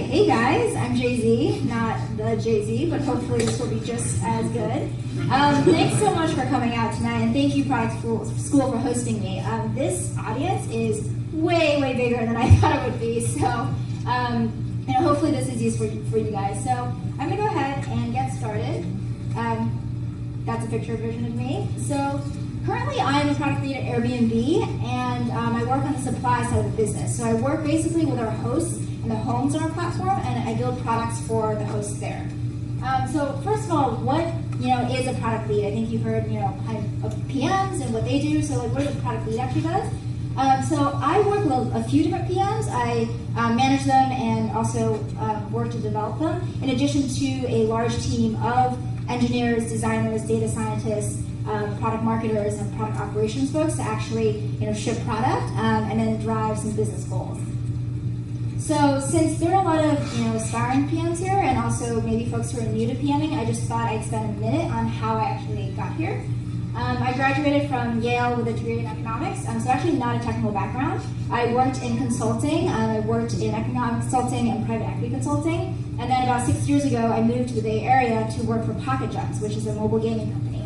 Hey guys, I'm Jay-Z, not the Jay-Z, but hopefully this will be just as good. Thanks so much for coming out tonight, and thank you Product School for hosting me. This audience is way, way bigger than I thought it would be, so hopefully this is useful for you guys. So I'm gonna go ahead and get started. That's a picture version of me. So currently I'm a product lead at AirBnB, and I work on the supply side of the business. So I work basically with our hosts and the homes on our platform, and I build products for the hosts there. So first of all, what is a product lead? I think you've heard of PMs and what they do. So like, what does a product lead actually does? So I work with a few different PMs. I manage them and also work to develop them, in addition to a large team of engineers, designers, data scientists, product marketers, and product operations folks to actually ship product and then drive some business goals. So since there are a lot of aspiring PMs here, and also maybe folks who are new to PMing, I just thought I'd spend a minute on how I actually got here. I graduated from Yale with a degree in economics, so actually not a technical background. I worked in consulting. I worked in economic consulting and private equity consulting. And then about 6 years ago, I moved to the Bay Area to work for Pocket Jumps, which is a mobile gaming company.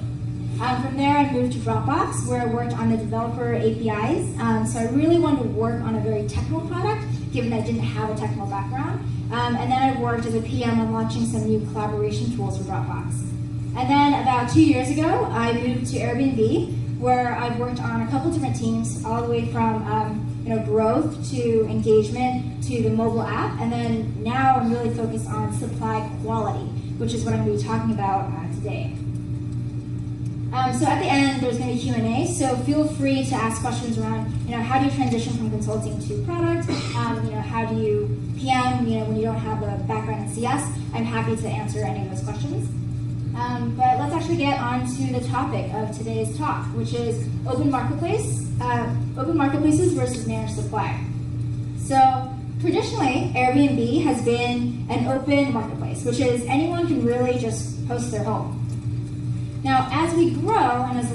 From there, I moved to DropBox, where I worked on the developer APIs. So I really wanted to work on a very technical product, given that I didn't have a technical background. And then I worked as a PM on launching some new collaboration tools for Dropbox. And then about 2 years ago, I moved to AirBnB, where I've worked on a couple different teams, all the way from growth to engagement to the mobile app. And then now I'm really focused on supply quality, which is what I'm going to be talking about today. So at the end, there's going to be Q&A, so feel free to ask questions around, how do you transition from consulting to product? How do you PM, when you don't have a background in CS? I'm happy to answer any of those questions. But let's actually get on to the topic of today's talk, which is open marketplaces versus managed supply. So traditionally, Airbnb has been an open marketplace, which is anyone can really just post their home. Now, as we grow, and as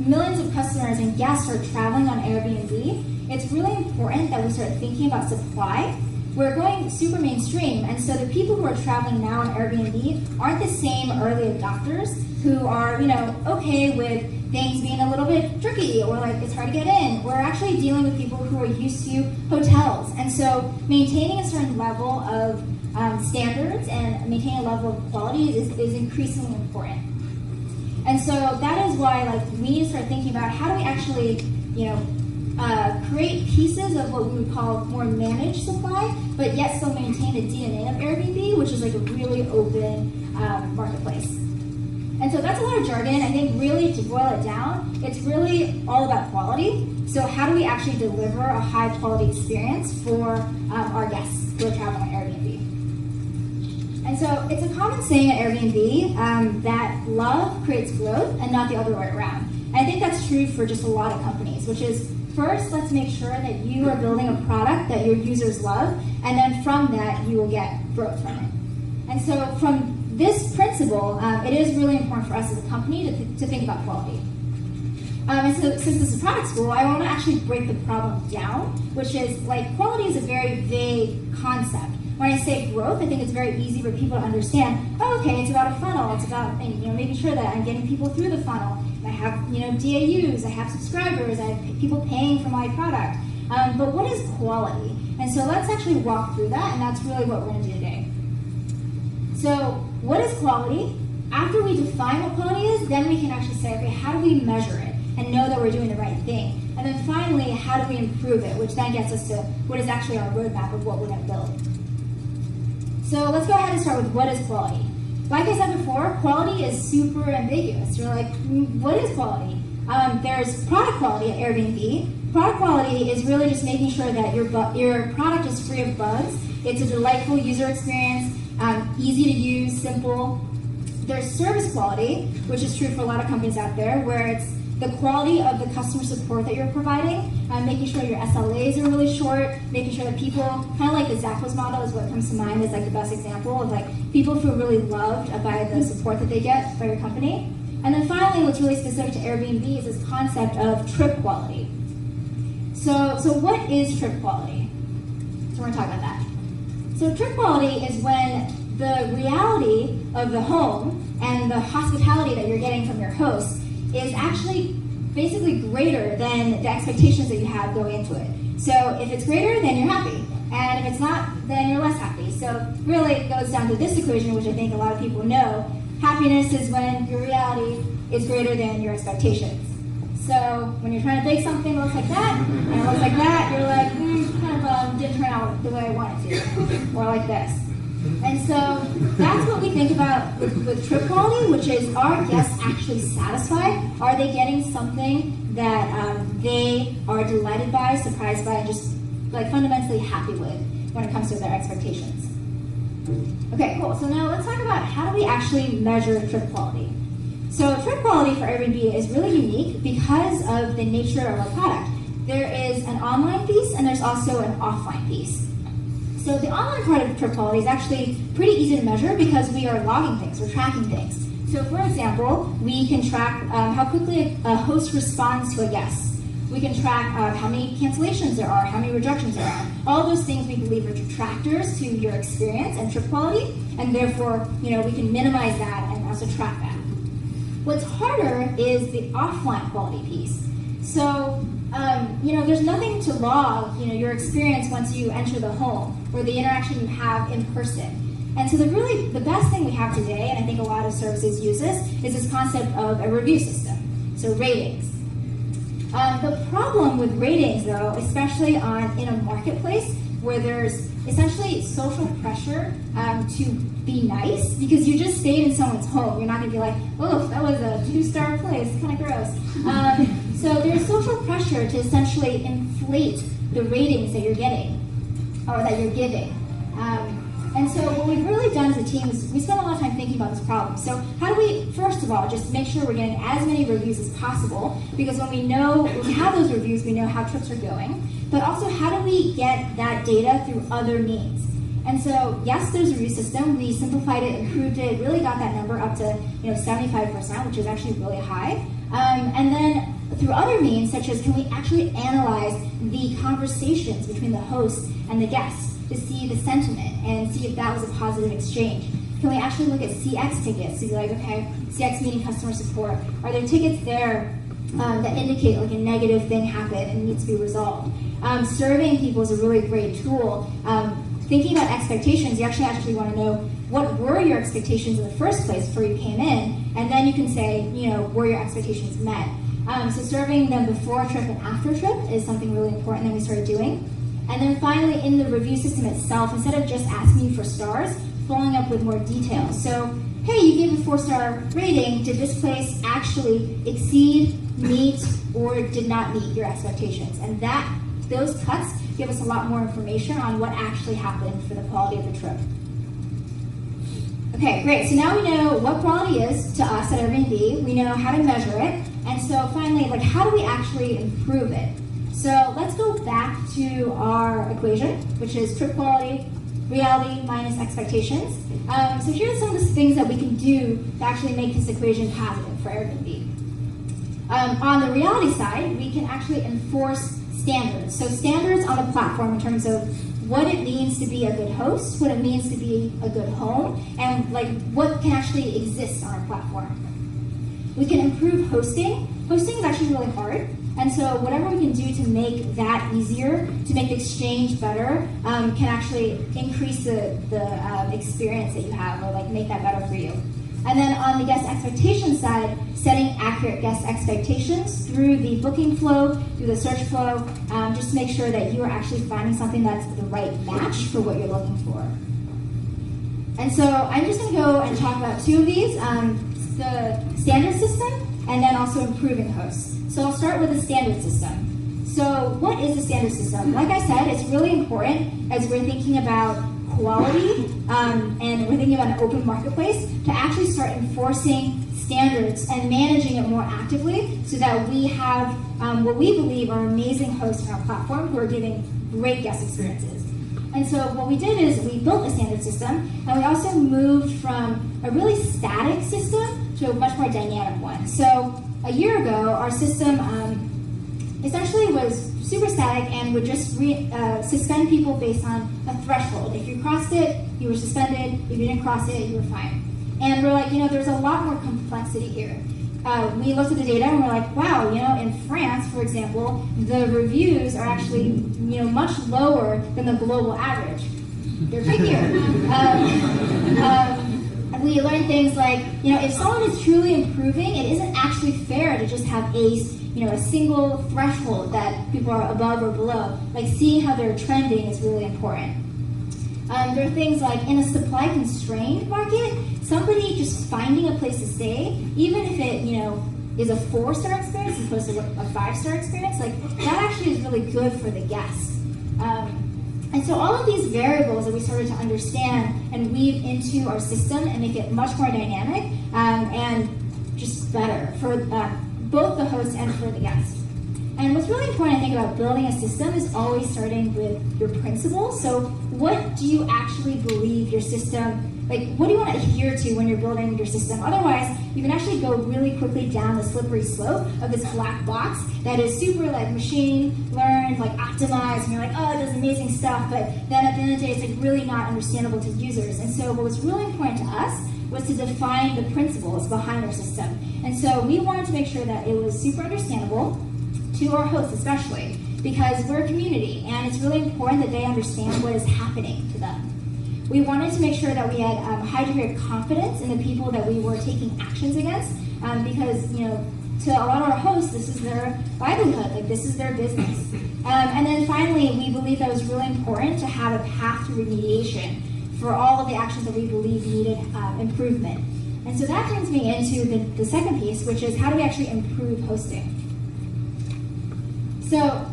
millions of customers and guests are traveling on Airbnb, it's really important that we start thinking about supply. We're going super mainstream, and so the people who are traveling now on Airbnb aren't the same early adopters who are, okay with things being a little bit tricky or like it's hard to get in. We're actually dealing with people who are used to hotels, and so maintaining a certain level of standards and maintaining a level of quality is increasingly important. And so that is why we need to start thinking about how do we actually, create pieces of what we would call more managed supply, but yet still maintain the DNA of Airbnb, which is like a really open marketplace. And so that's a lot of jargon. I think really to boil it down, it's really all about quality. So how do we actually deliver a high quality experience for our guests who are traveling on Airbnb? And so it's a common saying at Airbnb that love creates growth and not the other way around. And I think that's true for just a lot of companies, which is first, let's make sure that you are building a product that your users love, and then from that, you will get growth from it. And so from this principle, it is really important for us as a company to think about quality. And so since this is a product school, I want to actually break the problem down, which is quality is a very vague concept. When I say growth, I think it's very easy for people to understand, oh, okay, it's about a funnel, it's about making sure that I'm getting people through the funnel. I have DAUs, I have subscribers, I have people paying for my product. But what is quality? And so let's actually walk through that, and that's really what we're going to do today. So what is quality? After we define what quality is, then we can actually say, okay, how do we measure it and know that we're doing the right thing? And then finally, how do we improve it, which then gets us to what is actually our roadmap of what we're going to build. So let's go ahead and start with what is quality. Like I said before, quality is super ambiguous. You're like, what is quality? There's product quality at Airbnb. Product quality is really just making sure that your product is free of bugs. It's a delightful user experience, easy to use, simple. There's service quality, which is true for a lot of companies out there, where it's the quality of the customer support that you're providing, making sure your SLAs are really short, making sure that people, kind of like the Zappos model is what comes to mind as the best example of people feel really loved by the support that they get by your company. And then finally, what's really specific to Airbnb is this concept of trip quality. So what is trip quality? So we're going to talk about that. So trip quality is when the reality of the home and the hospitality that you're getting from your host is actually basically greater than the expectations that you have going into it. So if it's greater, then you're happy. And if it's not, then you're less happy. So really it goes down to this equation, which I think a lot of people know. Happiness is when your reality is greater than your expectations. So when you're trying to bake something that looks like that, and it looks like that, you're like, didn't turn out the way I wanted to, or like this. And so that's what we think about with trip quality, which is, are guests actually satisfied? Are they getting something that they are delighted by, surprised by, and just like fundamentally happy with when it comes to their expectations? Okay, cool. So now let's talk about how do we actually measure trip quality. So trip quality for Airbnb is really unique because of the nature of our product. There is an online piece and there's also an offline piece. So the online part of trip quality is actually pretty easy to measure because we are logging things, we're tracking things. So for example, we can track how quickly a host responds to a guest. We can track how many cancellations there are, how many rejections there are. All those things we believe are detractors to your experience and trip quality, and therefore, we can minimize that and also track that. What's harder is the offline quality piece. So, there's nothing to log, your experience once you enter the home or the interaction you have in person. And so the best thing we have today, and I think a lot of services use this, is this concept of a review system, so ratings. The problem with ratings, though, especially in a marketplace where there's essentially social pressure to be nice, because you just stayed in someone's home. You're not going to be like, oh, that was a 2-star place, kind of gross. So there's social pressure to essentially inflate the ratings that you're getting, or that you're giving. And so what we've really done as a team is we spent a lot of time thinking about this problem. So how do we, first of all, just make sure we're getting as many reviews as possible, because when we have those reviews, we know how trips are going. But also, how do we get that data through other means? And so, yes, there's a review system. We simplified it, improved it, really got that number up to 75%, which is actually really high. And then through other means, such as, can we actually analyze the conversations between the host and the guests to see the sentiment and see if that was a positive exchange? Can we actually look at CX tickets to be like, okay, CX meaning customer support, are there tickets there that indicate like a negative thing happened and needs to be resolved? Surveying people is a really great tool. Thinking about expectations, you actually want to know what were your expectations in the first place before you came in, and then you can say, were your expectations met? So surveying them before a trip and after a trip is something really important that we started doing. And then finally, in the review system itself, instead of just asking you for stars, following up with more details. So, hey, you gave a 4-star rating. Did this place actually exceed, meet, or did not meet your expectations? And those cuts give us a lot more information on what actually happened for the quality of the trip. Okay, great. So now we know what quality is to us at Airbnb. We know how to measure it. And so finally, how do we actually improve it? So let's go back to our equation, which is trip quality, reality minus expectations. So here are some of the things that we can do to actually make this equation positive for Airbnb. On the reality side, we can actually enforce standards. So standards on the platform in terms of what it means to be a good host, what it means to be a good home, and what can actually exist on our platform. We can improve hosting. Hosting is actually really hard. And so whatever we can do to make that easier, to make the exchange better, can actually increase the experience that you have, or make that better for you. And then on the guest expectation side, setting accurate guest expectations through the booking flow, through the search flow, just to make sure that you are actually finding something that's the right match for what you're looking for. And so I'm just going to go and talk about two of these, the standard system and then also improving hosts. So I'll start with the standard system. So what is the standard system? Like I said, it's really important as we're thinking about quality and we're thinking about an open marketplace to actually start enforcing standards and managing it more actively so that we have what we believe are amazing hosts on our platform who are giving great guest experiences. And so what we did is we built a standard system, and we also moved from a really static system to a much more dynamic one. So a year ago, our system essentially was super static and would just suspend people based on a threshold. If you crossed it, you were suspended. If you didn't cross it, you were fine. And we're like, there's a lot more complexity here. We looked at the data and we're like, wow, in France, for example, the reviews are actually, much lower than the global average. They're trickier. We learned things like, if someone is truly improving, it isn't actually fair to just have a single threshold that people are above or below. Like seeing how they're trending is really important. There are things like in a supply-constrained market, somebody just finding a place to stay, even if it, is a 4-star experience as opposed to a 5-star experience, like that actually is really good for the guest. And so all of these variables that we started to understand and weave into our system and make it much more dynamic and just better for both the host and for the guest. And what's really important, I think, about building a system is always starting with your principles. So what do you actually believe your system, what do you want to adhere to when you're building your system? Otherwise, you can actually go really quickly down the slippery slope of this black box that is super machine learned, optimized, and you're like, oh, it does amazing stuff, but then at the end of the day, it's really not understandable to users. And so what was really important to us was to define the principles behind our system. And so we wanted to make sure that it was super understandable to our hosts especially, because we're a community and it's really important that they understand what is happening to them. We wanted to make sure that we had a high degree of confidence in the people that we were taking actions against, because to a lot of our hosts, this is their livelihood, this is their business. And then finally, we believe that it was really important to have a path to remediation for all of the actions that we believe needed improvement. And so that brings me into the second piece, which is how do we actually improve hosting? So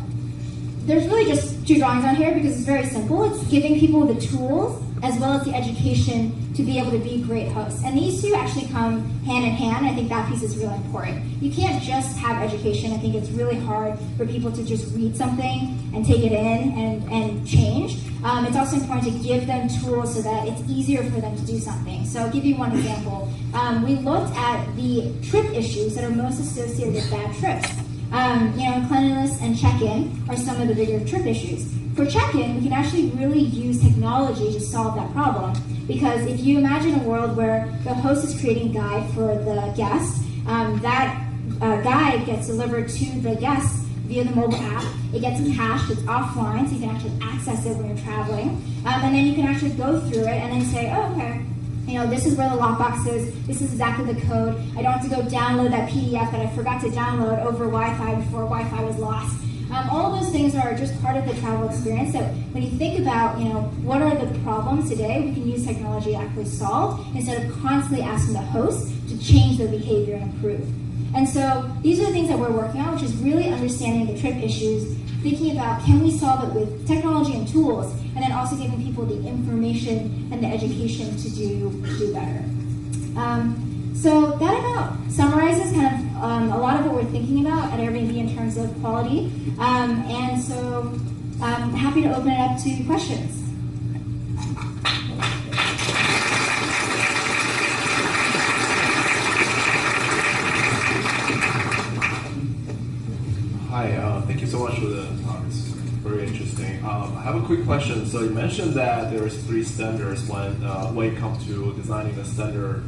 there's really just 2 drawings on here because it's very simple. It's giving people the tools as well as the education to be able to be great hosts. And these two actually come hand in hand. I think that piece is really important. You can't just have education. I think it's really hard for people to just read something and take it in and change. It's also important to give them tools so that it's easier for them to do something. So I'll give you one example. We looked at the trip issues that are most associated with bad trips. Cleanliness and check-in are some of the bigger trip issues. For check-in, we can actually really use technology to solve that problem. Because if you imagine a world where the host is creating a guide for the guest, that guide gets delivered to the guest via the mobile app. It gets cached, it's offline, so you can actually access it when you're traveling. And then you can actually go through it and then say, oh, okay, this is where the lockbox is, this is exactly the code. I don't have to go download that PDF that I forgot to download over Wi-Fi before Wi-Fi was lost. All of those things are just part of the travel experience. So when you think about, what are the problems today we can use technology to actually solve instead of constantly asking the host to change their behavior and improve. And so these are the things that we're working on, which is really understanding the trip issues, thinking about can we solve it with technology and tools, and then also giving people the information and the education to do better. So that about summarizes kind of a lot of what we're thinking about at Airbnb in terms of quality. And so I'm happy to open it up to questions. Hi, thank you so much for the talk. It's very interesting. I have a quick question. So you mentioned that there is 3 standards when it comes to designing a standard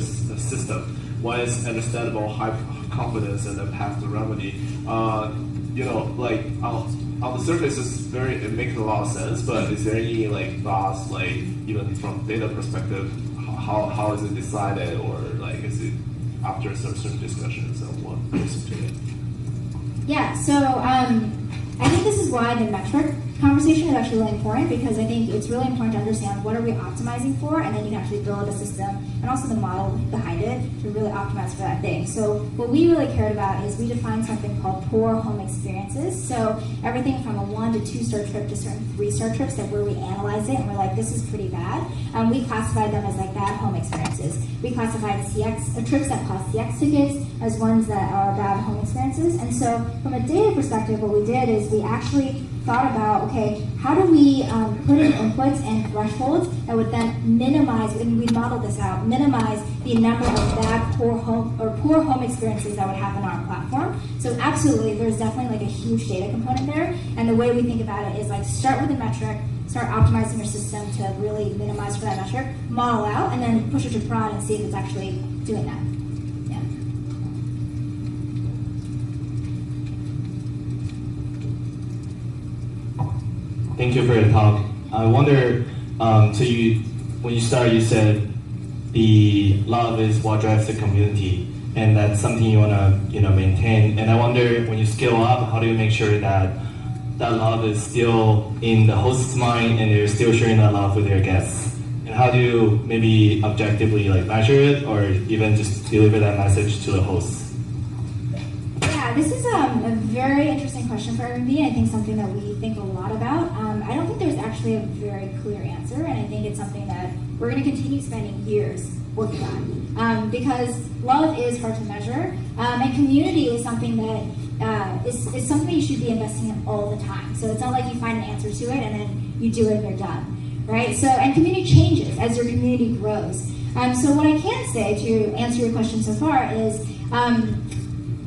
system. One is understandable, high confidence, and then path to remedy. On the surface, it makes a lot of sense. But is there any thoughts, even from data perspective, how is it decided, or is it after some certain discussions and what goes into it? Yeah, so I think this is why the metric conversation is actually really important, because I think it's really important to understand what are we optimizing for, and then you can actually build a system and also the model behind it to really optimize for that thing. So what we really cared about is we defined something called poor home experiences. So everything from a 1 to 2-star trip to certain 3-star trips that where we analyze it and we're like, this is pretty bad. We classified them as bad home experiences. We classified trips that cost CX tickets as ones that are bad home experiences. And so from a data perspective, what we did is we actually thought about, okay, how do we put in inputs and thresholds that would then minimize, and we modeled this out, minimize the number of bad, poor home experiences that would happen on our platform. So absolutely, there's definitely like a huge data component there. And the way we think about it is like start with a metric, start optimizing your system to really minimize for that metric, model out, and then push it to prod and see if it's actually doing that. Thank you for your talk. I wonder, when you started, you said the love is what drives the community, and that's something you want to maintain. And I wonder, when you scale up, how do you make sure that that love is still in the host's mind and they're still sharing that love with their guests? And how do you maybe objectively measure it, or even just deliver that message to the hosts? Yeah, this is a very interesting question for Airbnb. I think something that we think a lot about. I don't think there's actually a very clear answer, and I think it's something that we're going to continue spending years working on, because love is hard to measure, and community is something that is something you should be investing in all the time. So it's not like you find an answer to it and then you do it and you're done, right? So, and community changes as your community grows. So what I can say to answer your question so far is,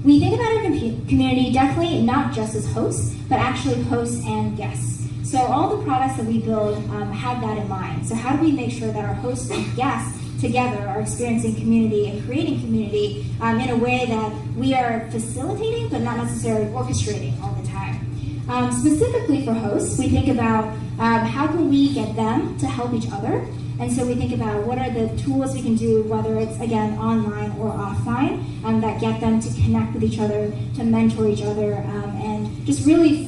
we think about our community definitely not just as hosts, but actually hosts and guests. So all the products that we build have that in mind. So how do we make sure that our hosts and guests together are experiencing community and creating community in a way that we are facilitating, but not necessarily orchestrating all the time. Specifically for hosts, we think about how can we get them to help each other. And so we think about what are the tools we can do, whether it's, again, online or offline, that get them to connect with each other, to mentor each other, and just really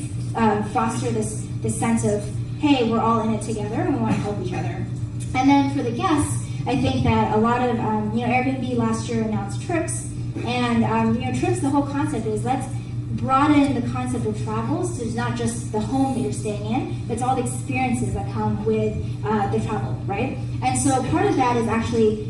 foster this sense of, hey, we're all in it together and we want to help each other. And then for the guests, I think that a lot of, Airbnb last year announced trips, and trips, the whole concept is let's broaden the concept of travels to not just the home that you're staying in, but it's all the experiences that come with the travel, right? And so part of that is actually,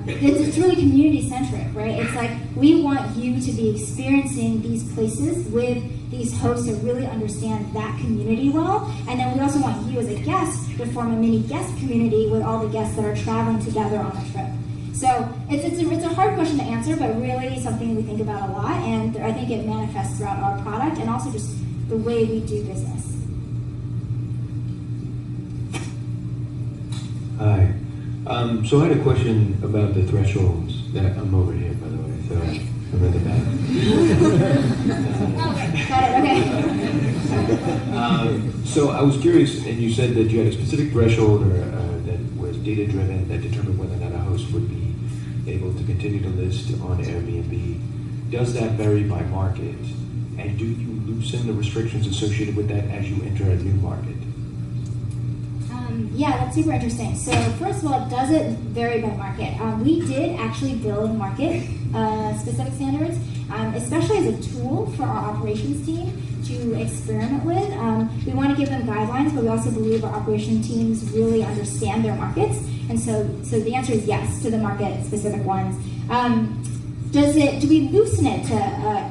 it's really community-centric, right? It's like we want you to be experiencing these places with these hosts that really understand that community well, and then we also want you as a guest to form a mini guest community with all the guests that are traveling together on the trip. So it's a hard question to answer, but really something we think about a lot, and I think it manifests throughout our product and also just the way we do business. Hi. So I had a question about the thresholds. I'm over here, by the way, so I'm at the back. Got it, okay. So I was curious, and you said that you had a specific threshold that was data-driven that determined whether or not a host would be able to continue to list on Airbnb. Does that vary by market? And do you loosen the restrictions associated with that as you enter a new market? Yeah, that's super interesting. So first of all, does it vary by market? We did actually build market specific standards, especially as a tool for our operations team to experiment with. We want to give them guidelines, but we also believe our operation teams really understand their markets. And so the answer is yes to the market specific ones. Do we loosen it to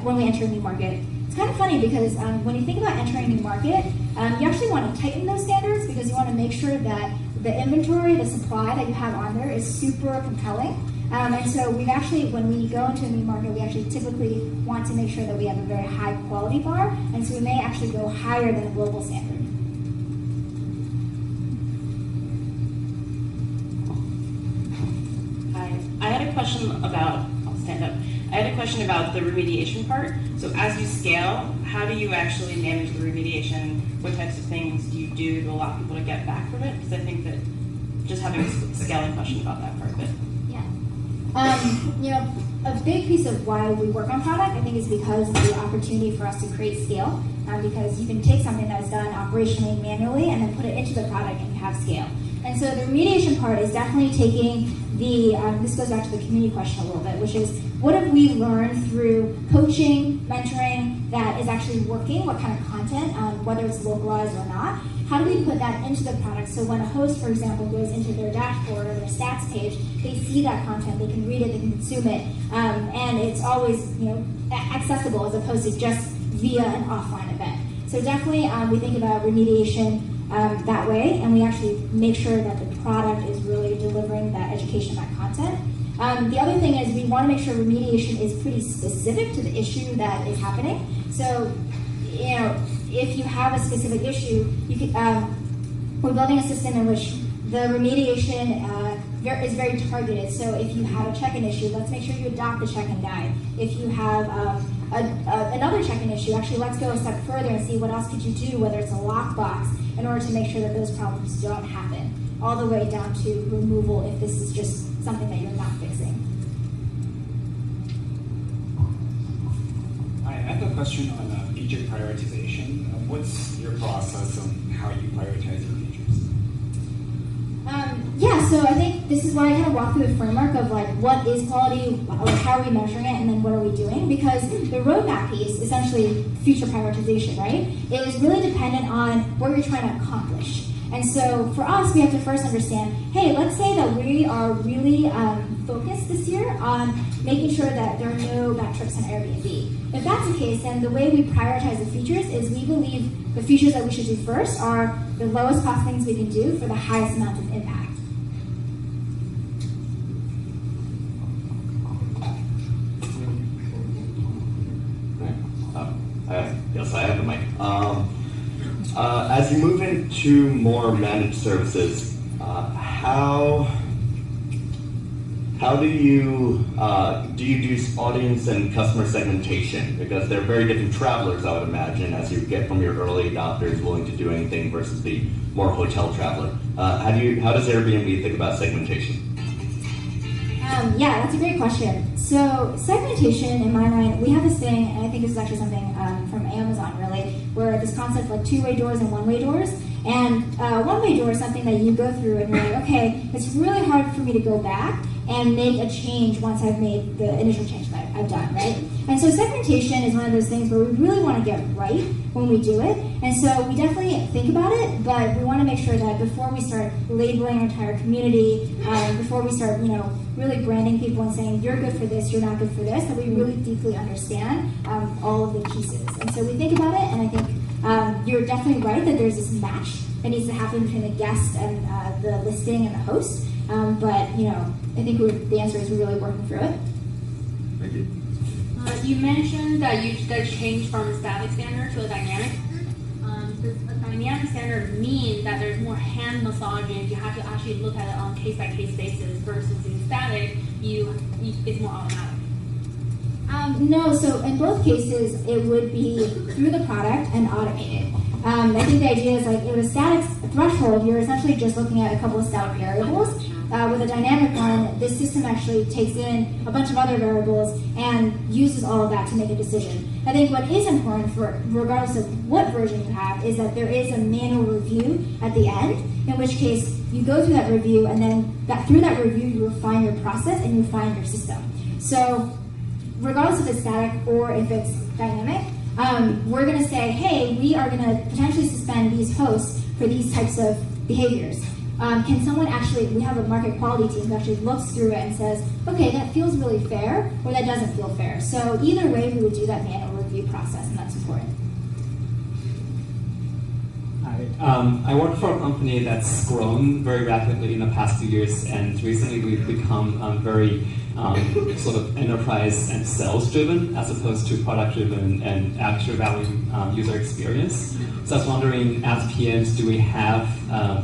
when we enter a new market? It's kind of funny because when you think about entering a new market, you actually want to tighten those standards because you want to make sure that the inventory, the supply that you have on there is super compelling. And so we've actually, when we go into a new market, we actually typically want to make sure that we have a very high quality bar, and so we may actually go higher than the global standard. Hi, I had a question about, I'll stand up. I had a question about the remediation part. So as you scale, how do you actually manage the remediation? What types of things do you do to allow people to get back from it? Because I think that just having a scaling question about that part of it. Yeah. A big piece of why we work on product, I think, is because of the opportunity for us to create scale. Because you can take something that's done operationally, manually, and then put it into the product and you have scale. And so the remediation part is definitely taking the, this goes back to the community question a little bit, which is what have we learned through coaching, mentoring that is actually working, what kind of content, whether it's localized or not. How do we put that into the product so when a host, for example, goes into their dashboard or their stats page, they see that content, they can read it, they can consume it, and it's always accessible as opposed to just via an offline event. So definitely we think about remediation that way, and we actually make sure that the product is really delivering that education, that content. The other thing is we want to make sure remediation is pretty specific to the issue that is happening. So, if you have a specific issue, you could, we're building a system in which the remediation is very targeted. So if you have a check-in issue, let's make sure you adopt the check-in guide. If you have another check-in issue, actually let's go a step further and see what else could you do, whether it's a lockbox, in order to make sure that those problems don't happen, all the way down to removal if this is just something that you're not fixing. I have a question on feature prioritization. What's your process on how you prioritize your features? Yeah, so I think this is why I kind of walk through the framework of like what is quality, like how are we measuring it, and then what are we doing? Because the roadmap piece, essentially feature prioritization, right, is really dependent on what you're trying to accomplish. And so for us, we have to first understand, hey, let's say that we are really focused this year on making sure that there are no bad trips on Airbnb. If that's the case, then the way we prioritize the features is we believe the features that we should do first are the lowest cost things we can do for the highest amount of impact. Yes, I have the mic. As you move into more managed services, how do you do audience and customer segmentation? Because they're very different travelers, I would imagine, as you get from your early adopters willing to do anything versus the more hotel traveler. How does Airbnb think about segmentation? Yeah, that's a great question. So segmentation, in my mind, we have this thing, and I think this is actually something from Amazon, really, where this concept like two-way doors and one-way doors. And one-way door is something that you go through and you're like, okay, it's really hard for me to go back and make a change once I've made the initial change that I've done, right? And so segmentation is one of those things where we really want to get right when we do it. And so we definitely think about it, but we want to make sure that before we start labeling our entire community, before we start, really branding people and saying, you're good for this, you're not good for this, that we really deeply understand all of the pieces. And so we think about it, and I think you're definitely right that there's this match that needs to happen between the guest and the listing and the host. But I think the answer is we're really working through it. Thank you. You mentioned that you guys changed from a static standard to a dynamic. Does a dynamic standard mean that there's more hand massaging? You have to actually look at it on case-by-case basis versus in static, it's more automatic? No, so in both cases, it would be through the product and automated. I think the idea is like, in a static threshold, you're essentially just looking at a couple of static variables. With a dynamic one, this system actually takes in a bunch of other variables and uses all of that to make a decision. I think what is important, for regardless of what version you have, is that there is a manual review at the end, in which case you go through that review, and then through that review you refine your process and you refine your system. So regardless if it's static or if it's dynamic, we're going to say, hey, we are going to potentially suspend these hosts for these types of behaviors. Can someone actually, we have a market quality team who actually looks through it and says, okay, that feels really fair, or that doesn't feel fair. So either way, we would do that manual review process, and that's important. I work for a company that's grown very rapidly in the past few years, and recently we've become very sort of enterprise and sales driven as opposed to product driven and actually valuing user experience. So I was wondering, as PMs, do we have,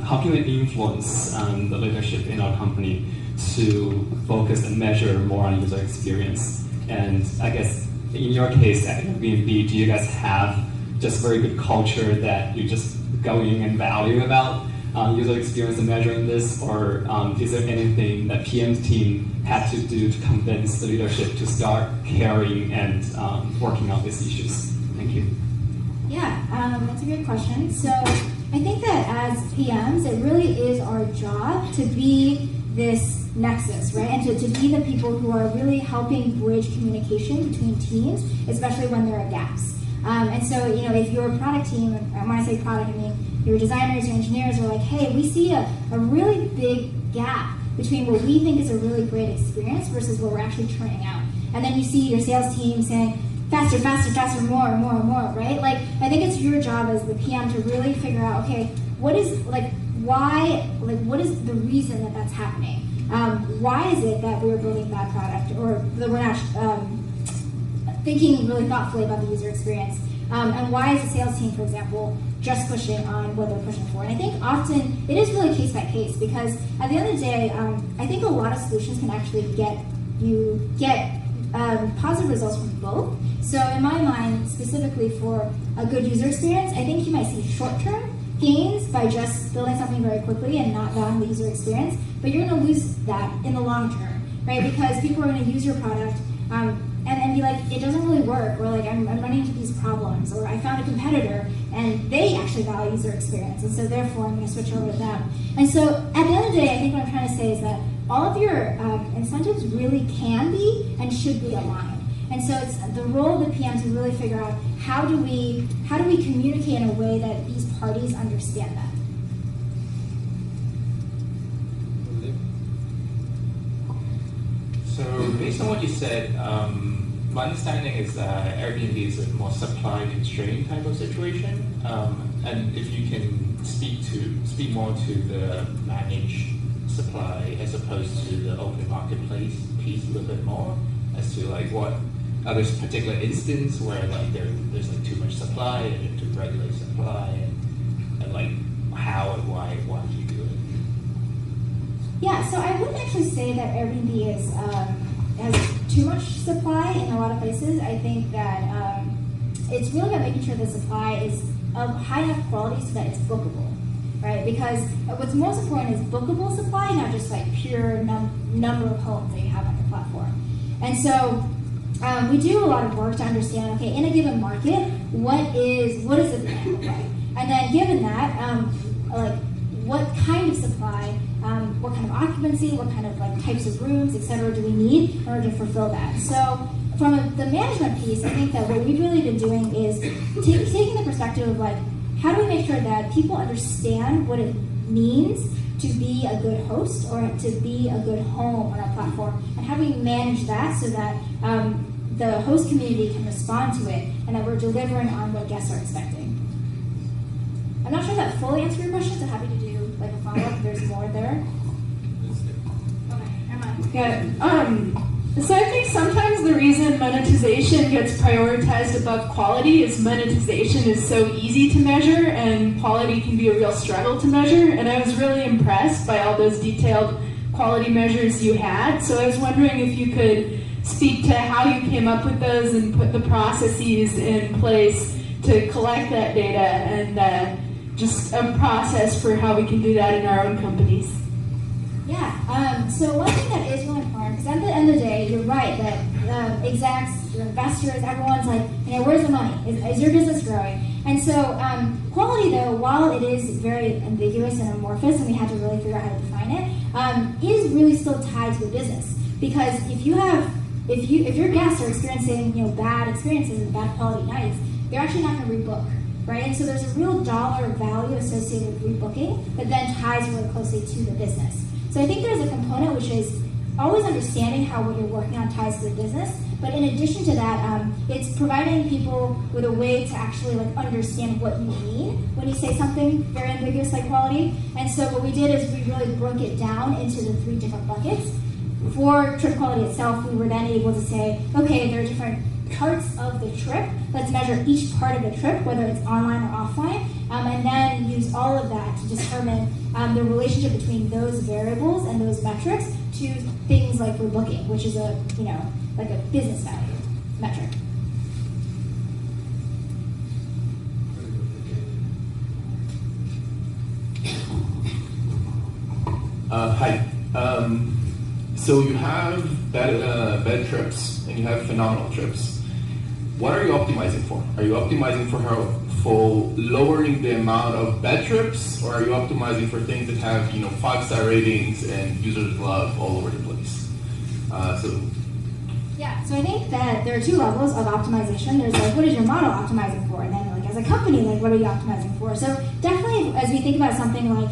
how can we influence the leadership in our company to focus and measure more on user experience? And I guess in your case at Airbnb, do you guys have just very good culture that you just go in and value about user experience and measuring this, or is there anything that PM's team had to do to convince the leadership to start caring and working on these issues? Thank you. Yeah, that's a great question. So I think that as PMs, it really is our job to be this nexus, right? And to be the people who are really helping bridge communication between teams, especially when there are gaps. And so, if your product team, and when I say product, I mean your designers, your engineers are like, hey, we see a really big gap between what we think is a really great experience versus what we're actually churning out. And then you see your sales team saying, faster, faster, faster, more, more, more, right? Like, I think it's your job as the PM to really figure out, okay, what is the reason that that's happening? Why is it that we're building bad product, or that we're not thinking really thoughtfully about the user experience? And why is the sales team, for example, just pushing on what they're pushing for? And I think often it is really case by case, because at the end of the day, I think a lot of solutions can actually get positive results from both. So in my mind, specifically for a good user experience, I think you might see short-term gains by just building something very quickly and not valuing the user experience, but you're going to lose that in the long term, right? Because people are going to use your product and be like, it doesn't really work, or like, I'm running into these problems, or I found a competitor and they actually value user experience, and so therefore I'm going to switch over to them. And so at the end of the day, I think what I'm trying to say is that all of your incentives really can be and should be aligned. And so it's the role of the PM to really figure out how do we communicate in a way that these parties understand that. So based on what you said, my understanding is that Airbnb is a more supply-constrained type of situation, and if you can speak more to the managed supply as opposed to the open marketplace piece a little bit more, as to like what there's a particular instance where like there's like too much supply and you have to regulate supply, and like how and why do you do it? Yeah, so I wouldn't actually say that Airbnb has too much supply in a lot of places. I think that it's really about making sure the supply is of high enough quality so that it's bookable, right? Because what's most important is bookable supply, not just like pure number of homes that you have on your platform. And so we do a lot of work to understand, okay, in a given market, what is the demand look like? And then given that, like what kind of supply, what kind of occupancy, what kind of like types of rooms, et cetera, do we need in order to fulfill that? So from the management piece, I think that what we've really been doing is taking the perspective of like, how do we make sure that people understand what it means to be a good host or to be a good home on our platform, and how do we manage that so that the host community can respond to it and that we're delivering on what guests are expecting. I'm not sure that fully answered your question, so happy to do like a follow-up if there's more there. Okay, Emma. Yeah. So I think sometimes the reason monetization gets prioritized above quality is monetization is so easy to measure and quality can be a real struggle to measure. And I was really impressed by all those detailed quality measures you had. So I was wondering if you could speak to how you came up with those and put the processes in place to collect that data, and just a process for how we can do that in our own companies. Yeah, so one thing that is really important, because at the end of the day, you're right, that execs, your investors, everyone's like, where's the money? Is your business growing? And so quality, though, while it is very ambiguous and amorphous, and we had to really figure out how to define it, is really still tied to the business. Because if your guests are experiencing bad experiences and bad quality nights, they're actually not going to rebook. Right? And so there's a real dollar value associated with rebooking that then ties really closely to the business. So I think there's a component which is always understanding how what you're working on ties to the business, but in addition to that, it's providing people with a way to actually understand what you mean when you say something very ambiguous like quality. And so what we did is we really broke it down into the 3 different buckets. For trip quality itself, we were then able to say, okay, there are different parts of the trip. Let's measure each part of the trip, whether it's online or offline, and then use all of that to determine the relationship between those variables and those metrics to things like rebooking, which is a business value metric. Hi. So you have bad trips and you have phenomenal trips. What are you optimizing for? Are you optimizing for lowering the amount of bad trips, or are you optimizing for things that have 5-star ratings and users love all over the place? Yeah, so I think that there are 2 levels of optimization. There's what is your model optimizing for, and then as a company, what are you optimizing for? So definitely, as we think about something like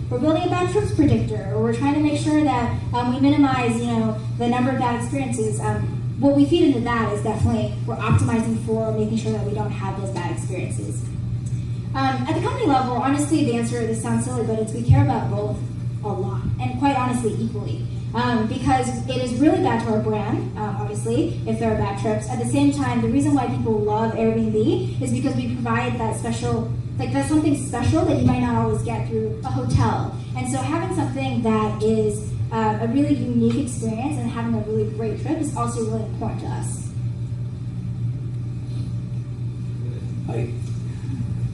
we're building a bad trips predictor, or we're trying to make sure that we minimize the number of bad experiences. What we feed into that is definitely we're optimizing for making sure that we don't have those bad experiences. At the company level, honestly, the answer, this sounds silly, but it's we care about both a lot, and quite honestly, equally. Because it is really bad to our brand, obviously, if there are bad trips. At the same time, the reason why people love Airbnb is because we provide that special, like that's something special that you might not always get through a hotel. And so having something that is a really unique experience and having a really great trip is also really important to us.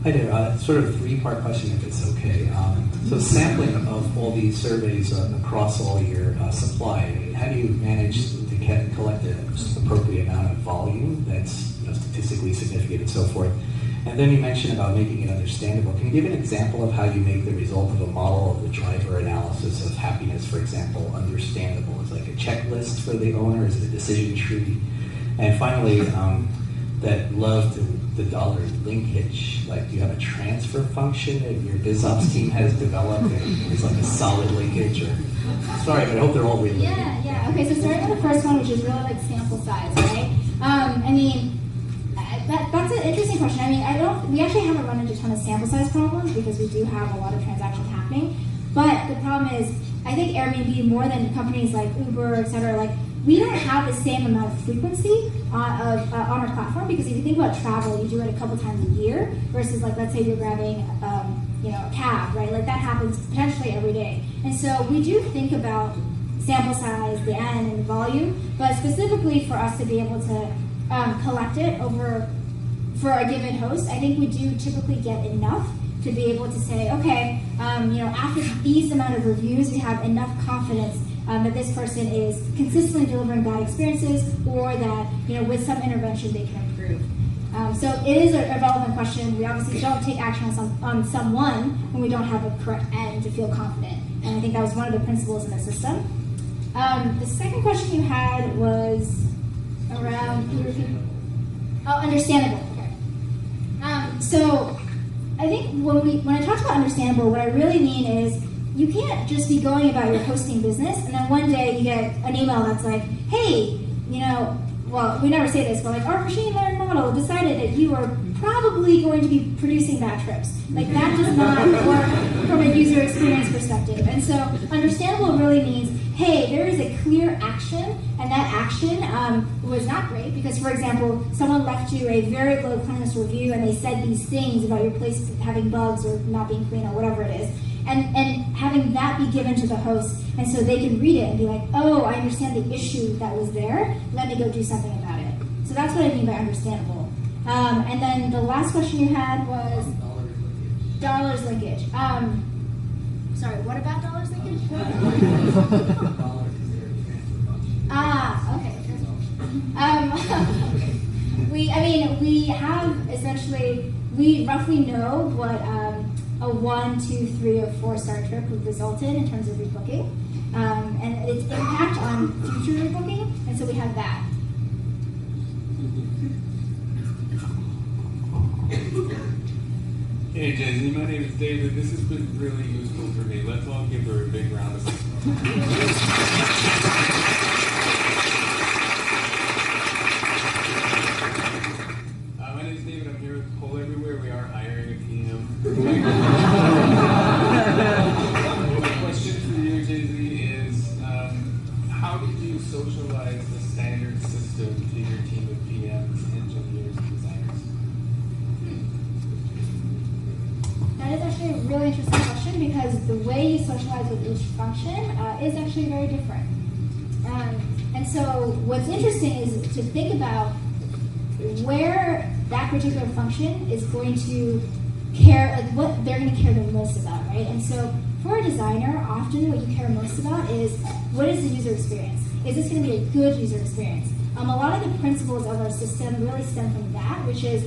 Hi there, sort of a three-part question if it's okay. So sampling of all these surveys across all your supply, how do you manage to collect an appropriate amount of volume that's statistically significant and so forth? And then you mentioned about making it understandable. Can you give an example of how you make the result of a model of the driver analysis of happiness, for example, understandable? Is it like a checklist for the owner? Is it a decision tree? And finally, that love to the dollar linkage, like do you have a transfer function that your BizOps team has developed and it's like a solid linkage? Or sorry, but I hope they're all related. Yeah. Okay, so starting with the first one, which is really like sample size, right? I mean, that's an interesting question. I mean, we actually haven't run into a ton of sample size problems because we do have a lot of transactions happening. But the problem is, I think Airbnb, more than companies like Uber, et cetera, like we don't have the same amount of frequency on our platform, because if you think about travel, you do it a couple times a year versus like, let's say you're grabbing a cab, right? Like that happens potentially every day. And so we do think about sample size, the N, and the volume, but specifically for us to be able to collect it over for a given host, I think we do typically get enough to be able to say, okay, after these amount of reviews, we have enough confidence that this person is consistently delivering bad experiences, or that with some intervention they can improve. So it is a relevant question. We obviously don't take action on someone when we don't have a correct end to feel confident, and I think that was one of the principles in the system. The second question you had was around understandable. Okay. So I think when I talk about understandable, what I really mean is you can't just be going about your hosting business and then one day you get an email that's like, hey, well, we never say this, but like our machine learning model decided that you are probably going to be producing bad trips. Like that does not work from a user experience perspective. And so understandable really means, hey, there is a clear action, and that action was not great because, for example, someone left you a very low cleanliness review and they said these things about your place having bugs or not being clean or whatever it is. And having that be given to the host, and so they can read it and be like, oh, I understand the issue that was there, let me go do something about it. So that's what I mean by understandable. And then the last question you had was dollars linkage. Sorry, what about dollars linkage? Okay. We have essentially, we roughly know what a 1, 2, 3, or 4-star trip would result in terms of rebooking, and its impact on future rebooking, and so we have that. Hey Jay-Z, my name is David. This has been really useful for me. Let's all give her a big round of applause. My name is David. I'm here with Pull Everywhere. We are hiring a PM. My question for you, Jay-Z, is how did you socialize the standard system to your team of PMs, engineers, and designers? That is actually a really interesting question because the way you socialize with each function is actually very different. And so what's interesting is to think about where that particular function is going to care, like what they're going to care the most about, right? And so for a designer, often what you care most about is what is the user experience? Is this going to be a good user experience? A lot of the principles of our system really stem from that, which is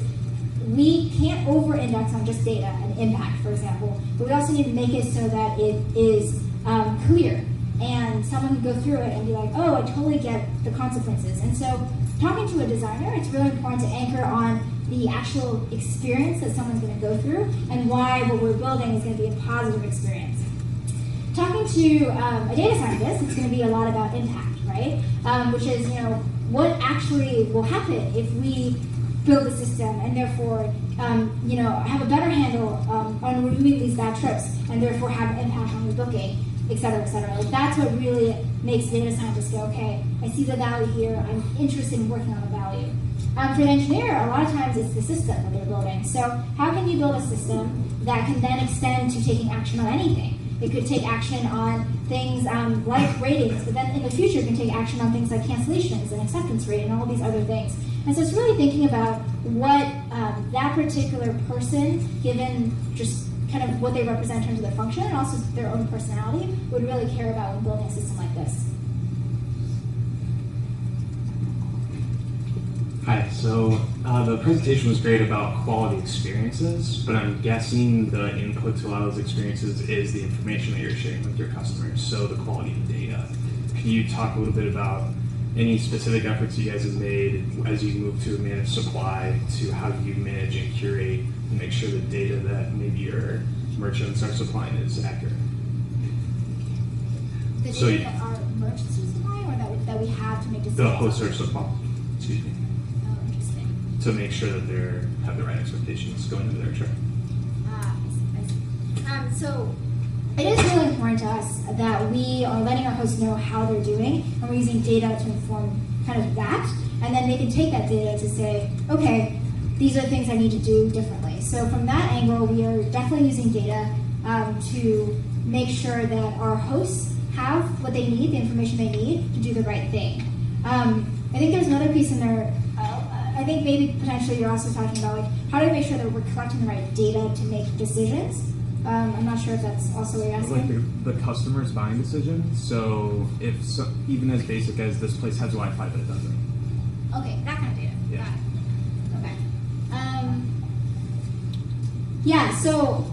we can't over-index on just data and impact, for example, but we also need to make it so that it is clear and someone can go through it and be like, oh, I totally get the consequences. And so talking to a designer, it's really important to anchor on the actual experience that someone's going to go through and why what we're building is going to be a positive experience. Talking to a data scientist, it's going to be a lot about impact, right? Which is, what actually will happen if we build a system and therefore have a better handle on removing these bad trips and therefore have an impact on the booking, et cetera, et cetera. Like, that's what really makes data scientists go, okay, I see the value here, I'm interested in working on the value. For the engineer, a lot of times it's the system that they're building. So how can you build a system that can then extend to taking action on anything? It could take action on things like ratings, but then in the future it can take action on things like cancellations and acceptance rate and all these other things. And so it's really thinking about what that particular person, given just kind of what they represent in terms of their function and also their own personality, would really care about when building a system like this. Hi, so the presentation was great about quality experiences, but I'm guessing the input to a lot of those experiences is the information that you're sharing with your customers, so the quality of data. Can you talk a little bit about any specific efforts you guys have made as you move to manage supply, to how you manage and curate and make sure the data that maybe your merchants are supplying is accurate? The data that our merchants are supplying or that we have to make decisions? The hosts are supplying, excuse me. Interesting. To make sure that they have the right expectations going into their trip. I see. So it is really important to us that we are letting our hosts know how they're doing, and we're using data to inform kind of that, and then they can take that data to say, okay, these are things I need to do differently. So from that angle, we are definitely using data to make sure that our hosts have what they need, the information they need to do the right thing. I think there's another piece in there. I think maybe potentially you're also talking about like how do we make sure that we're collecting the right data to make decisions. I'm not sure if that's also what you're asking. Like the customer's buying decision. So if even as basic as this place has Wi-Fi but it doesn't. Okay, that kind of data. Yeah. Got it. Okay. Yeah. So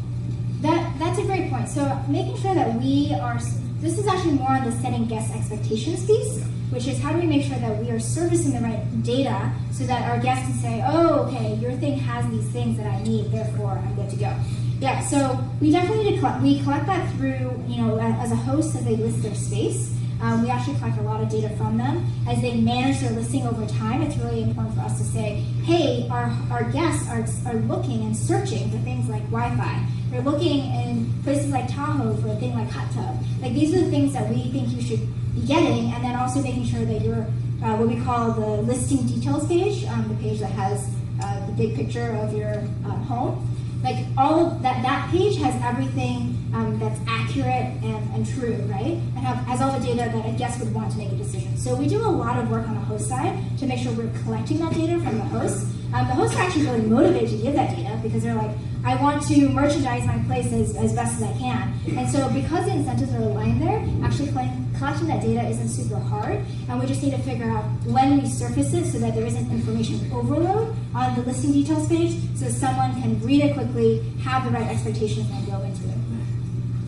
that's a great point. So making sure that we are. This is actually more on the setting guest expectations piece. Yeah. Which is how do we make sure that we are servicing the right data so that our guests can say, oh, okay, your thing has these things that I need, therefore I'm good to go. Yeah, so we definitely need to collect that through, as a host as they list their space. We actually collect a lot of data from them. As they manage their listing over time, it's really important for us to say, hey, our guests are looking and searching for things like Wi-Fi. They're looking in places like Tahoe for a thing like hot tub. Like these are the things that we think you should be getting, and then also making sure that you're what we call the listing details page, the page that has the big picture of your home. Like all of that page has everything that's accurate and true, right? And has all the data that a guest would want to make a decision. So we do a lot of work on the host side to make sure we're collecting that data from the hosts. The hosts are actually really motivated to give that data because they're like, I want to merchandise my place as best as I can. And so because the incentives are aligned there, actually collecting that data isn't super hard, and we just need to figure out when we surface it so that there isn't information overload on the listing details page so someone can read it quickly, have the right expectations, and go into it.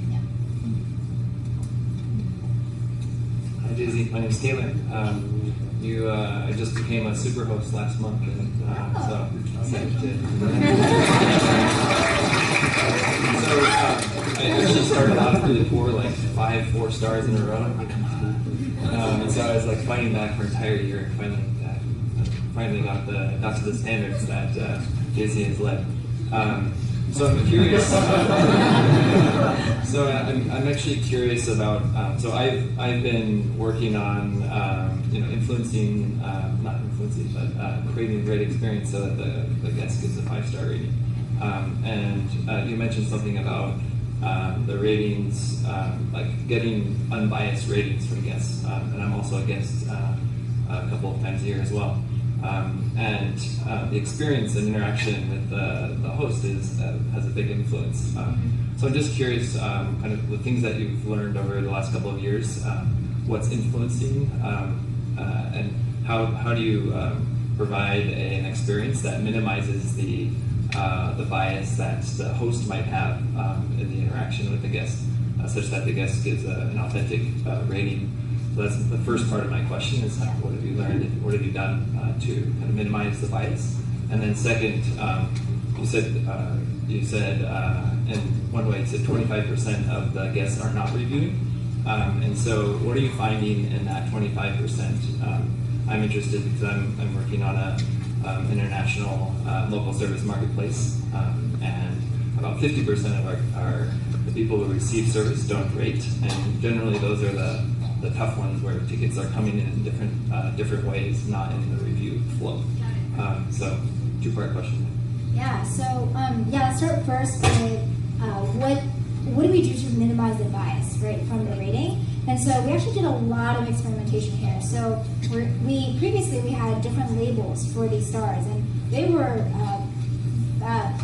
Yeah. Hi, Jay-Z. My name is Taylor. I just became a superhost last month, and so excited to. I actually started out really poor, like 4 stars in a row. And so I was like fighting back for an entire year, and finally got to the standards that Jay-Z has led. So I'm curious. So I'm actually curious about. So I've been working on influencing, not influencing, but creating a great experience so that the guest gets a 5-star rating. And you mentioned something about the ratings, like getting unbiased ratings from guests. And I'm also a guest a couple of times a year as well. And the experience and interaction with the host has a big influence. So I'm just curious, kind of the things that you've learned over the last couple of years, what's influencing, and how do you provide an experience that minimizes the bias that the host might have in the interaction with the guest, such that the guest gives an authentic rating. So that's the first part of my question is what have you learned and what have you done to kind of minimize the bias? And then second, you said in one way, you said 25% of the guests are not reviewing. And so what are you finding in that 25%? I'm interested because I'm working on international local service marketplace, and about 50% of the people who receive service don't rate, and generally those are the tough ones where tickets are coming in different ways, not in the review flow. So, two-part question. Yeah. So let's start first with what do we do to minimize the bias, right, from the rating? And so we actually did a lot of experimentation here. So previously we had different labels for these stars, and they were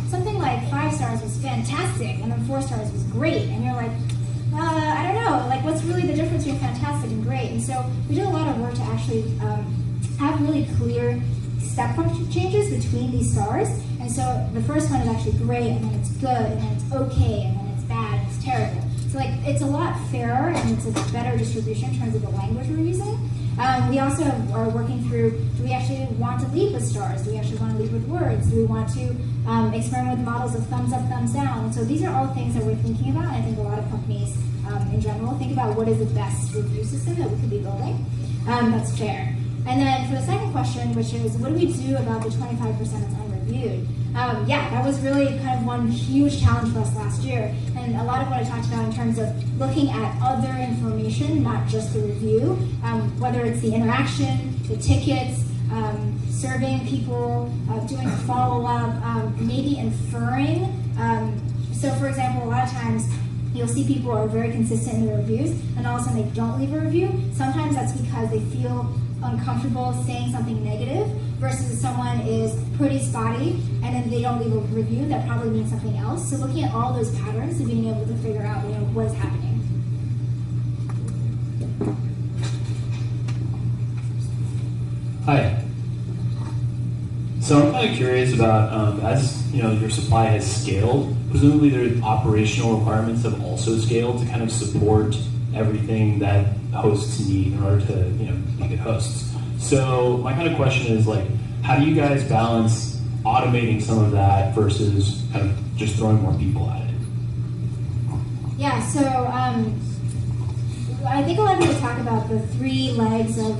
something like 5 stars was fantastic, and then 4 stars was great. And you're like, I don't know, like what's really the difference between fantastic and great? And so we did a lot of work to actually have really clear step function changes between these stars. And so the first one is actually great, and then it's good, and then it's okay, and then it's bad, and it's terrible. So like it's a lot fairer, and it's a better distribution in terms of the language we're using. We also are working through, do we actually want to lead with stars? Do we actually want to lead with words? Do we want to experiment with models of thumbs up, thumbs down? And so these are all things that we're thinking about. I think a lot of companies in general think about what is the best review system that we could be building that's fair. And then for the second question, which is what do we do about the 25% that's unreviewed? That was really kind of one huge challenge for us last year. And a lot of what I talked about in terms of looking at other information, not just the review, whether it's the interaction, the tickets, surveying people, doing a follow-up, maybe inferring. So for example, a lot of times you'll see people are very consistent in their reviews, and all of a sudden they don't leave a review. Sometimes that's because they feel uncomfortable saying something negative, versus if someone is pretty spotty and then they don't leave a review, that probably means something else. So looking at all those patterns and being able to figure out what is happening. Hi. So I'm kind of curious about, as your supply has scaled, presumably their operational requirements have also scaled to kind of support everything that hosts need in order to be good hosts. So my kind of question is how do you guys balance automating some of that versus kind of just throwing more people at it? Yeah, so I think a lot of people talk about the 3 legs of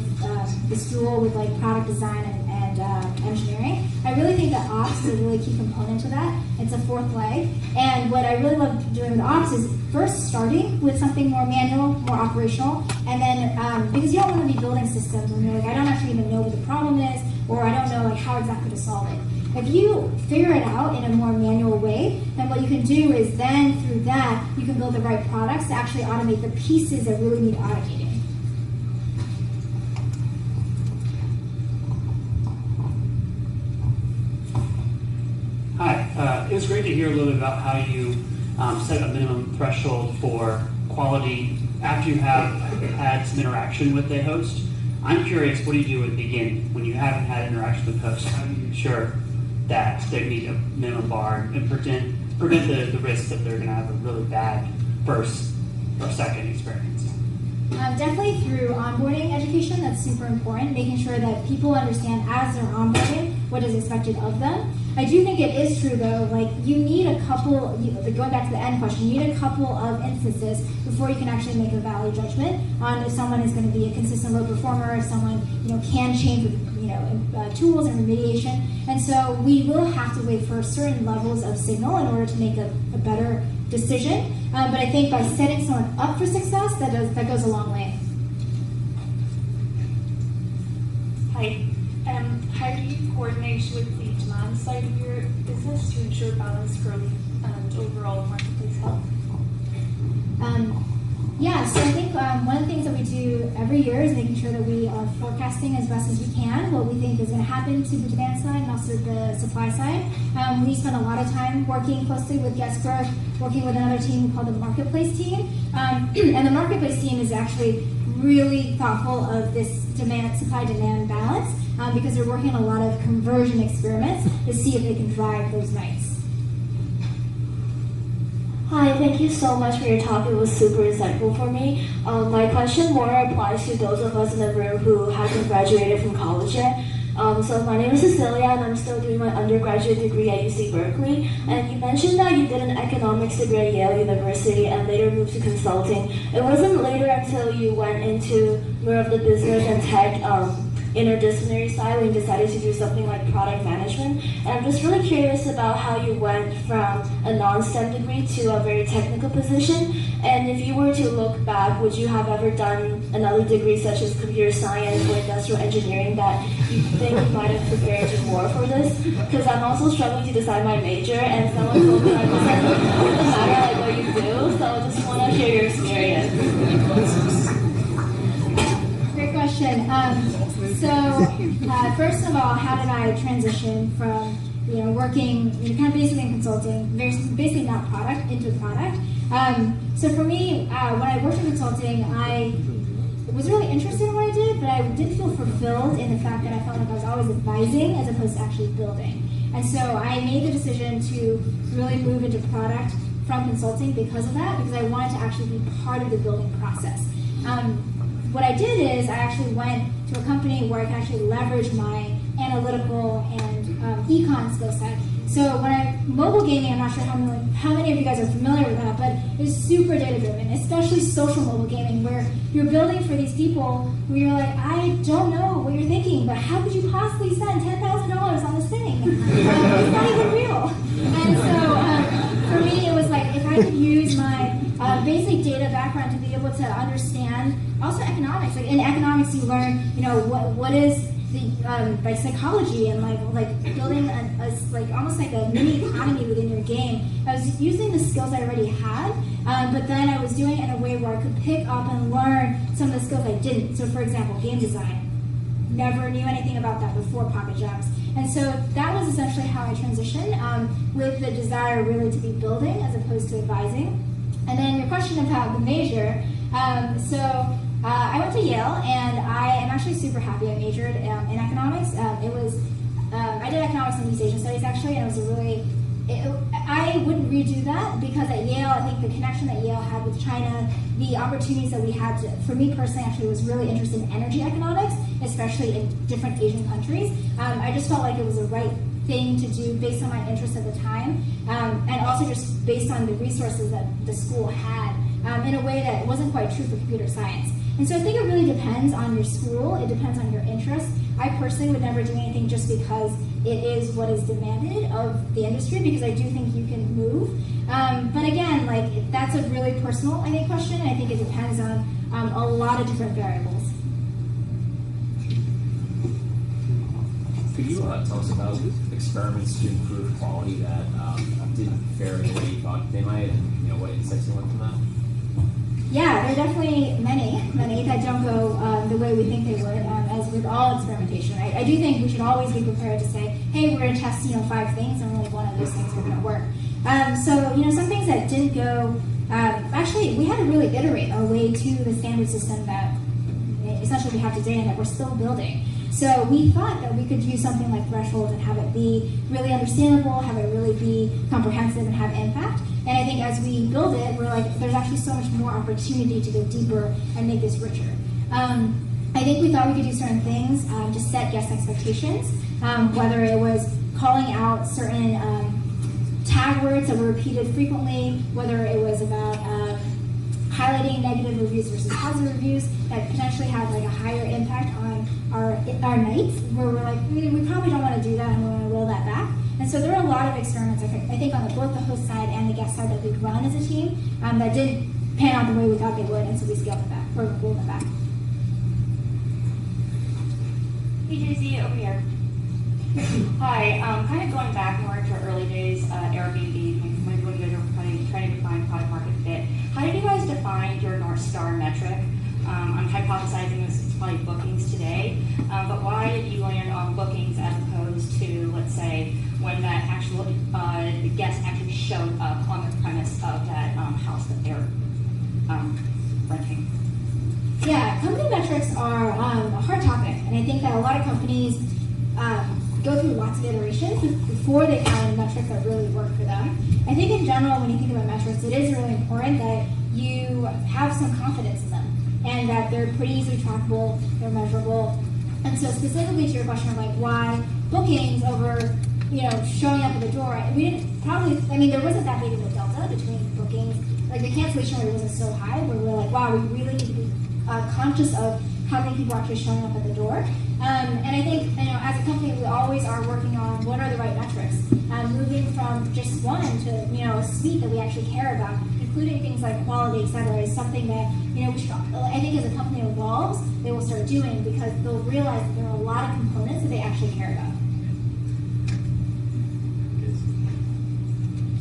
the stool with product design and engineering. I really think that ops is a really key component to that. It's a 4th leg. And what I really love doing with ops is first starting with something more manual, more operational, and then because you don't want to be building systems when you're like, I don't actually even know what the problem is, or I don't know how exactly to solve it. If you figure it out in a more manual way, then what you can do is then through that, you can build the right products to actually automate the pieces that really need automating. Hi, it was great to hear a little bit about how you set a minimum threshold for quality after you have had some interaction with a host. I'm curious, what do you do at the beginning when you haven't had interaction with hosts? How do you ensure that they meet a minimum bar and prevent the risk that they're going to have a really bad first or second experience? Definitely through onboarding education, that's super important, making sure that people understand as they're onboarding what is expected of them. I do think it is true though, you need a couple, going back to the end question, you need a couple of instances before you can actually make a valid judgment on if someone is going to be a consistent low performer, if someone can change with tools and remediation. And so we will have to wait for certain levels of signal in order to make a better decision. But I think by setting someone up for success, that goes a long way. Hi. How do you coordinate with the demand side of your business to ensure balanced growth and overall marketplace health? So I think one of the things that we do every year is making sure that we are forecasting as best as we can what we think is going to happen to the demand side and also the supply side. We spend a lot of time working closely with guest growth, working with another team called the marketplace team. And the marketplace team is actually really thoughtful of this supply-demand balance because they're working on a lot of conversion experiments to see if they can drive those nights. Hi, thank you so much for your talk. It was super insightful for me. My question more applies to those of us in the room who haven't graduated from college yet. So my name is Cecilia, and I'm still doing my undergraduate degree at UC Berkeley. And you mentioned that you did an economics degree at Yale University and later moved to consulting. It wasn't later until you went into more of the business and tech interdisciplinary side when you decided to do something like product management. And I'm just really curious about how you went from a non-STEM degree to a very technical position. And if you were to look back, would you have ever done another degree such as computer science or industrial engineering that you think you might have prepared you more for this? Because I'm also struggling to decide my major, and someone told me like, it doesn't matter like what you do, so I just want to hear your experience. Great question. First of all, how did I transition from working kind of basically in consulting, basically not product, into product? So for me, when I worked in consulting, I was really interested in what I did, but I didn't feel fulfilled in the fact that I felt like I was always advising as opposed to actually building. And so I made the decision to really move into product from consulting because of that, because I wanted to actually be part of the building process. What I did is I actually went to a company where I could actually leverage my analytical and econ skill set. So mobile gaming, I'm not sure how many of you guys are familiar with that, but it's super data driven, especially social mobile gaming, where you're building for these people where you're like, I don't know what you're thinking, but how could you possibly spend $10,000 on this thing? It's not even real. And so for me, it was like, if I could use my basic data background to be able to understand also economics. Like in economics, you learn, what is the psychology and like building almost like a mini economy within your game. I was using the skills I already had, but then I was doing it in a way where I could pick up and learn some of the skills I didn't. So for example, game design. Never knew anything about that before Pocket Jumps. And so that was essentially how I transitioned, with the desire really to be building as opposed to advising. And then your question about the major. I went to Yale, and I am actually super happy I majored in economics. I did economics and East Asian studies actually, and I wouldn't redo that because at Yale, I think the connection that Yale had with China, the opportunities that we had for me personally actually was really interested in energy economics, especially in different Asian countries. I just felt like it was the right thing to do based on my interest at the time, and also just based on the resources that the school had, in a way that wasn't quite true for computer science. And so I think it really depends on your school, it depends on your interests. I personally would never do anything just because it is what is demanded of the industry, because I do think you can move. But again, that's a really personal, I think, question, and I think it depends on a lot of different variables. Could you tell us about experiments to improve quality that didn't fare the way you thought they might, and what insights you learned from that? Yeah, there are definitely many that don't go the way we think they would, as with all experimentation. I do think we should always be prepared to say, hey, we're going to test 5 things, and only one of those things are going to work. Some things that didn't go, actually, we had to really iterate our way to the standard system that essentially we have today and that we're still building. So we thought that we could use something like thresholds and have it be really understandable, have it really be comprehensive and have impact. And I think as we build it, we're like, there's actually so much more opportunity to go deeper and make this richer. I think we thought we could do certain things to set guest expectations, whether it was calling out certain tag words that were repeated frequently, whether it was about highlighting negative reviews versus positive reviews that potentially had a higher impact on our nights, where we're like, we probably don't want to do that and we want to roll that back. And so there are a lot of experiments, I think, on both the host side and the guest side that we've run as a team that didn't pan out the way we thought they would, and so we scaled them back, or rolled them back. Hey, JZ, over here. Hi, kind of going back more to early days, Airbnb, when you guys were trying to define product market fit. How did you guys define your North Star metric? I'm hypothesizing this is probably bookings today, but why did you land on bookings as opposed to, let's say, when that actual the guest actually showed up on the premise of that house that they're renting? Yeah, company metrics are a hard topic, and I think that a lot of companies go through lots of iterations before they find a metric that really work for them. I think in general, when you think about metrics, it is really important that you have some confidence in them, and that they're pretty easily trackable, they're measurable. And so specifically to your question of why bookings over showing up at the door, we didn't there wasn't that big of a delta between bookings. The cancellation rate wasn't so high where we're like, wow, we really need to be conscious of how many people are actually showing up at the door. And I think, as a company, we always are working on what are the right metrics. Moving from just one to, a suite that we actually care about, including things like quality, et cetera, is something that, we should, I think as a company evolves, they will start doing because they'll realize that there are a lot of components that they actually care about.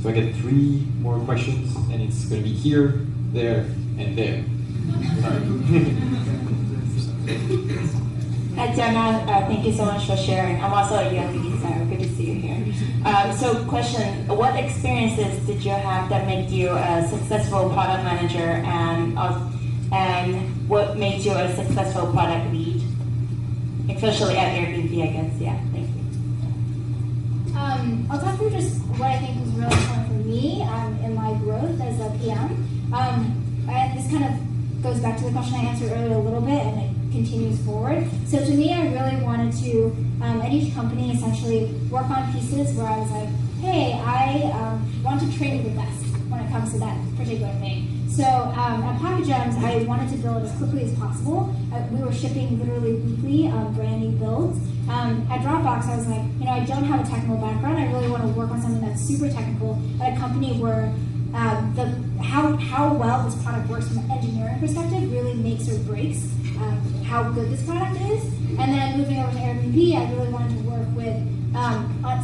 So I get 3 more questions, and it's going to be here, there, and there. Sorry. Hi, Jiaona. Thank you so much for sharing. I'm also a Yale University, so good to see you here. So question, what experiences did you have that made you a successful product manager, and what made you a successful product lead? Especially at Airbnb, I guess. Yeah, thank you. I'll talk through just what I think was really important for me in my growth as a PM. And this kind of goes back to the question I answered earlier a little bit, and it continues forward. So to me, I really wanted to, at each company, essentially work on pieces where I was like, hey, I want to train you the best when it comes to that particular thing. So at Pocket Gems, I wanted to build as quickly as possible. We were shipping literally weekly brand new builds. At Dropbox, I was like, I don't have a technical background. I really want to work on something that's super technical at a company where how well this product works from an engineering perspective really makes or breaks how good this product is. And then moving over to Airbnb, I really wanted to work with,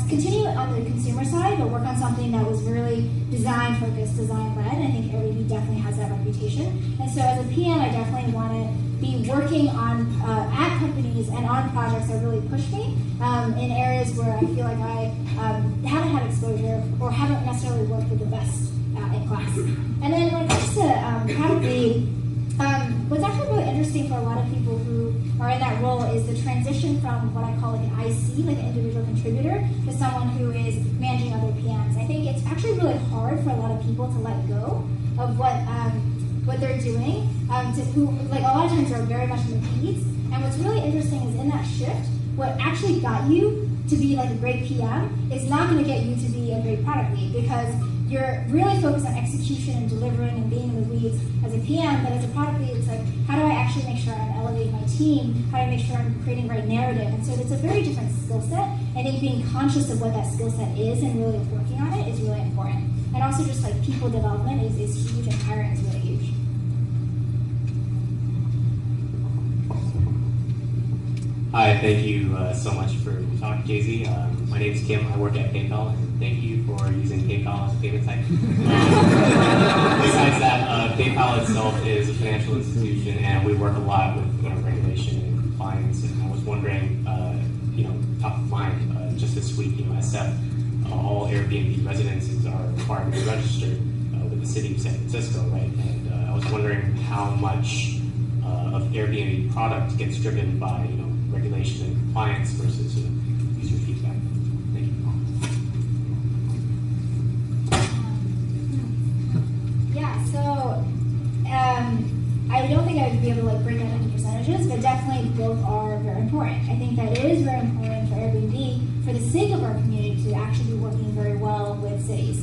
continue on the consumer side, but work on something that was really design-focused, design-led. I think Airbnb definitely has that reputation. And so as a PM, I definitely want to be working on at companies and on projects that really push me in areas where I feel like I haven't had exposure or haven't necessarily worked with the best in class. And then when it comes to product lead, what's actually really interesting for a lot of people who are in that role is the transition from what I call like an IC, like an individual contributor, to someone who is managing other PMs. I think it's actually really hard for a lot of people to let go of what they're doing, who like a lot of times are very much in the weeds. And what's really interesting is in that shift, what actually got you to be like a great PM is not going to get you to be a great product lead, because you're really focused on execution and delivering and being in the weeds as a PM, but as a product lead, it's like, how do I actually make sure I'm elevating my team? How do I make sure I'm creating the right narrative? And so it's a very different skill set. I think being conscious of what that skill set is and really working on it is really important. And also just like people development is huge, and hiring is really huge. Hi, thank you so much for the talk, Jay-Z. My name is Kim. I work at PayPal, and thank you for using PayPal as a payment type. Besides that, PayPal itself is a financial institution, and we work a lot with regulation and compliance. And I was wondering, top of mind, just this week, SF, all Airbnb residences are required to be registered with the city of San Francisco, right? And I was wondering how much of Airbnb product gets driven by, regulation and compliance versus user feedback. Thank you. Yeah, so I don't think I would be able to break that into percentages, but definitely both are very important. I think that it is very important for Airbnb, for the sake of our community, to actually be working very well with cities.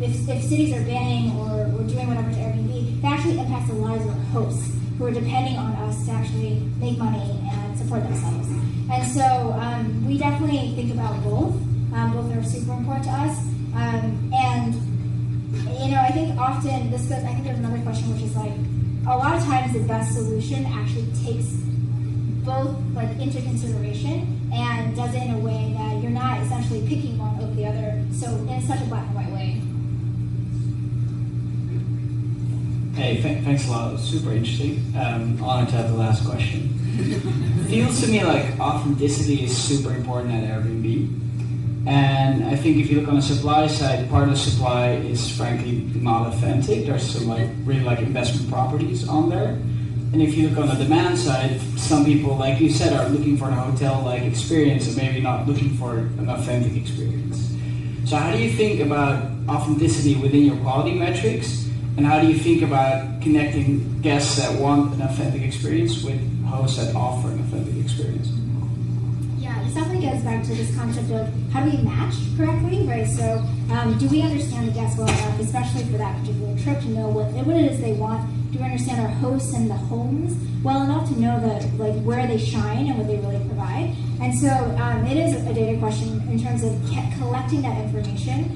If cities are banning or doing whatever to Airbnb, that actually impacts the lives of our hosts, who are depending on us to actually make money and support themselves. And so we definitely think about both. Both are super important to us. I think often this goes, I think there's another question, which is like, a lot of times the best solution actually takes both into consideration and does it in a way that you're not essentially picking one over the other, so in such a black and white way. Hey, thanks a lot. It was super interesting. Honored to have the last question. Feels to me like authenticity is super important at Airbnb. And I think if you look on the supply side, part of the supply is frankly not authentic. There's some really investment properties on there. And if you look on the demand side, some people, like you said, are looking for a hotel-like experience and maybe not looking for an authentic experience. So how do you think about authenticity within your quality metrics? And how do you think about connecting guests that want an authentic experience with hosts that offer an authentic experience? Yeah, this definitely goes back to this concept of how do we match correctly, right? So do we understand the guests well enough, especially for that particular trip, to know what it is they want Do we understand our hosts and the homes well enough to know that like where they shine and what they really provide? And so it is a data question in terms of collecting that information,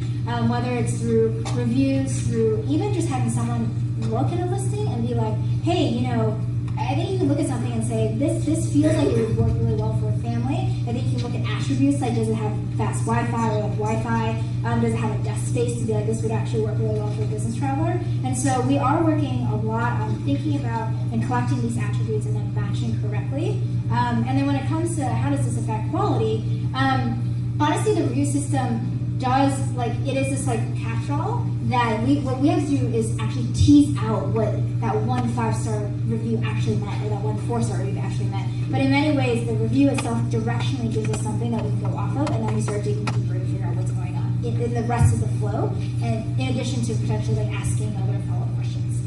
whether it's through reviews, through even just having someone look at a listing and be like, hey, you know, I think you can look at something and say, this feels like it would work really well for a family. I think you can look at attributes like, does it have fast Wi-Fi or like Wi-Fi? Does it have a desk space to be like, this would actually work really well for a business traveler? And so we are working a lot on thinking about and collecting these attributes and then matching correctly. And then when it comes to how does this affect quality, honestly, the review system does, like, it is this like catch-all that what we have to do is actually tease out what that 1 5-star review actually meant, or that 1 4-star review actually meant. But in many ways, the review itself directionally gives us something that we can go off of, and then we start digging deeper to figure out what's going on in the rest of the flow, and in addition to potentially like asking other follow-up questions.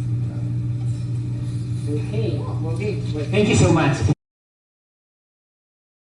Okay, thank you so much.